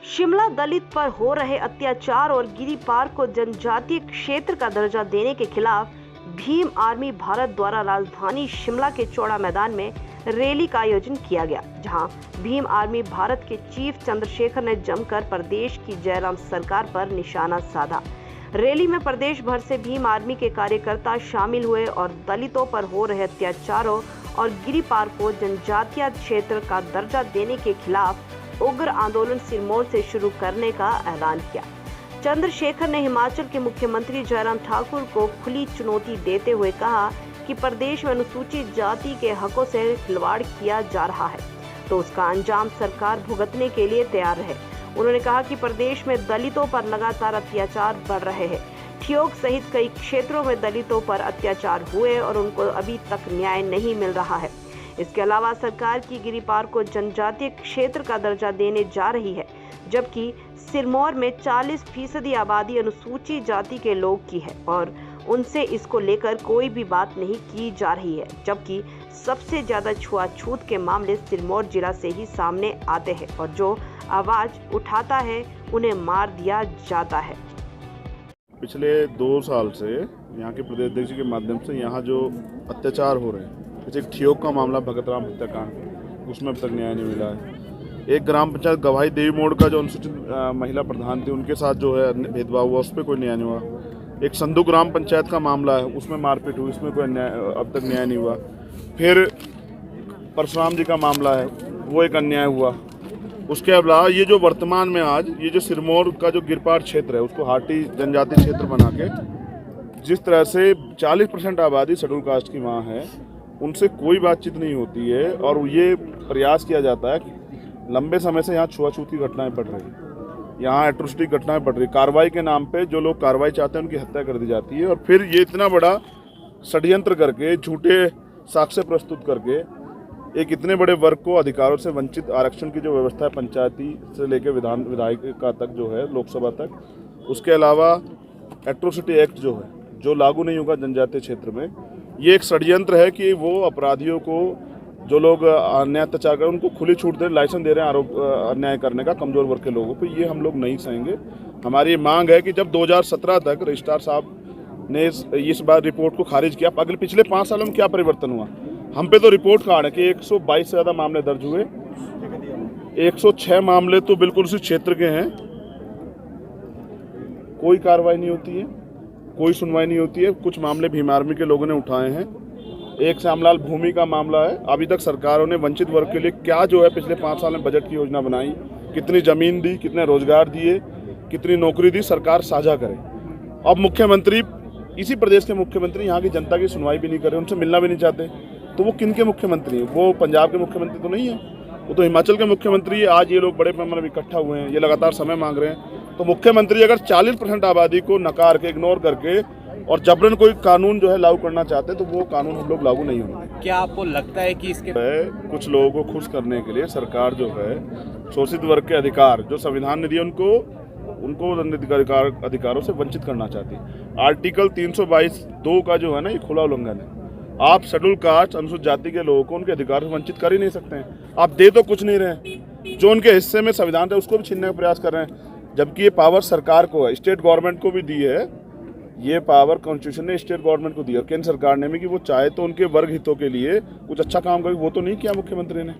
शिमला दलित पर हो रहे अत्याचार और गिरी पार्क को जनजातीय क्षेत्र का दर्जा देने के खिलाफ भीम आर्मी भारत द्वारा राजधानी शिमला के चौड़ा मैदान में रैली का आयोजन किया गया, जहां भीम आर्मी भारत के चीफ चंद्रशेखर ने जमकर प्रदेश की जयराम सरकार पर निशाना साधा। रैली में प्रदेश भर से भीम आर्मी के कार्यकर्ता शामिल हुए और दलितों पर हो रहे अत्याचारों और गिरी पार्क को जनजातीय क्षेत्र का दर्जा देने के खिलाफ उग्र आंदोलन सिरमौर से शुरू करने का ऐलान किया। चंद्रशेखर ने हिमाचल के मुख्यमंत्री जयराम ठाकुर को खुली चुनौती देते हुए कहा कि प्रदेश में अनुसूचित जाति के हकों से खिलवाड़ किया जा रहा है तो उसका अंजाम सरकार भुगतने के लिए तैयार है। उन्होंने कहा कि प्रदेश में दलितों पर लगातार अत्याचार बढ़ रहे हैं। ठियोग सहित कई क्षेत्रों में दलितों पर अत्याचार हुए और उनको अभी तक न्याय नहीं मिल रहा है। इसके अलावा सरकार की गिरी पार्क को जनजातीय क्षेत्र का दर्जा देने जा रही है, जबकि सिरमौर में 40% आबादी अनुसूचित जाति के लोग की है और उनसे इसको लेकर कोई भी बात नहीं की जा रही है, जबकि सबसे ज्यादा छुआछूत के मामले सिरमौर जिला से ही सामने आते हैं और जो आवाज उठाता है उन्हें मार दिया जाता है। पिछले 2 साल से यहाँ के प्रदेश अध्यक्ष के माध्यम से यहाँ जो अत्याचार हो रहे हैं, जैसे एक ठियोग का मामला भगतराम हत्याकांड, उसमें अब तक न्याय नहीं मिला है। एक ग्राम पंचायत गवाही देवी मोड़ का जो अनुसूचित महिला प्रधान थी, उनके साथ जो है भेदभाव हुआ, उस पर कोई न्याय नहीं हुआ। एक संधू ग्राम पंचायत का मामला है, उसमें मारपीट हुई, उसमें कोई अब तक न्याय नहीं हुआ। फिर परशुराम जी का मामला है, वो एक अन्याय हुआ। उसके अलावा ये जो वर्तमान में आज ये जो सिरमौर का जो गिरपार क्षेत्र है, उसको हाटी जनजाति क्षेत्र बना के जिस तरह से 40% आबादी शेड्यूल कास्ट की वहाँ है, उनसे कोई बातचीत नहीं होती है और ये प्रयास किया जाता है कि लंबे समय से यहाँ छुआछूत की घटनाएं बढ़ रही हैं, यहाँ एट्रोसिटी घटनाएं बढ़ रही। कार्रवाई के नाम पे जो लोग कार्रवाई चाहते हैं उनकी हत्या कर दी जाती है और फिर ये इतना बड़ा षड्यंत्र करके, झूठे साक्ष्य प्रस्तुत करके एक इतने बड़े वर्ग को अधिकारों से वंचित, आरक्षण की जो व्यवस्था है पंचायती से लेकर विधायिका तक जो है, लोकसभा तक, उसके अलावा एट्रोसिटी एक्ट जो है, जो लागू नहीं होगा जनजातीय क्षेत्र में, ये एक षड्यंत्र है कि वो अपराधियों को, जो लोग अन्याय अत्याचार कर, उनको खुली छूट दे, लाइसेंस दे रहे हैं आरोप अन्याय करने का कमजोर वर्ग के लोगों को। ये हम लोग नहीं सहेंगे। हमारी मांग है कि जब 2017 तक रजिस्ट्रार साहब ने इस बार रिपोर्ट को खारिज किया, अगले पिछले 5 सालों में क्या परिवर्तन हुआ? हम पे तो रिपोर्ट कार्ड है कि 122 से ज़्यादा मामले दर्ज हुए, 106 मामले तो बिल्कुल उसी क्षेत्र के हैं। कोई कार्रवाई नहीं होती है, कोई सुनवाई नहीं होती है। कुछ मामले भीम आर्मी के लोगों ने उठाए हैं। एक श्यामलाल भूमि का मामला है, अभी तक सरकारों ने वंचित वर्ग के लिए क्या जो है पिछले 5 साल में बजट की योजना बनाई, कितनी ज़मीन दी, कितने रोजगार दिए, कितनी नौकरी दी, सरकार साझा करे। अब मुख्यमंत्री, इसी प्रदेश के मुख्यमंत्री यहाँ की जनता की सुनवाई भी नहीं कर रहे, उनसे मिलना भी नहीं चाहते, तो वो किन के मुख्यमंत्री हैं? वो पंजाब के मुख्यमंत्री तो नहीं है, वो तो हिमाचल के मुख्यमंत्री है। आज ये लोग बड़े पैमाने पर इकट्ठा हुए हैं, ये लगातार समय मांग रहे हैं। तो मुख्यमंत्री अगर 40% आबादी को नकार के, इग्नोर करके और जबरन कोई कानून जो है लागू करना चाहते हैं, तो वो कानून हम लोग लागू नहीं होंगे। क्या आपको लगता है कि इसके कुछ लोगों को खुश करने के लिए सरकार जो है शोषित वर्ग के अधिकार जो संविधान ने दिए उनको अधिकारों से वंचित करना चाहती है? आर्टिकल 322(2) का जो है ना, ये खुला उल्लंघन है। आप शेड्यूल कास्ट, अनुसूचित जाति के लोगों को उनके अधिकार से वंचित कर ही नहीं सकते हैं। आप दे तो कुछ नहीं रहे, जो उनके हिस्से में संविधान है उसको भी छीनने का प्रयास कर रहे हैं, जबकि ये पावर सरकार को है, स्टेट गवर्नमेंट को भी दी है। ये पावर कॉन्स्टिट्यूशन ने स्टेट गवर्नमेंट को दी और केंद्र सरकार ने भी, कि वो चाहे तो उनके वर्ग हितों के लिए कुछ अच्छा काम करे। वो तो नहीं किया मुख्यमंत्री ने।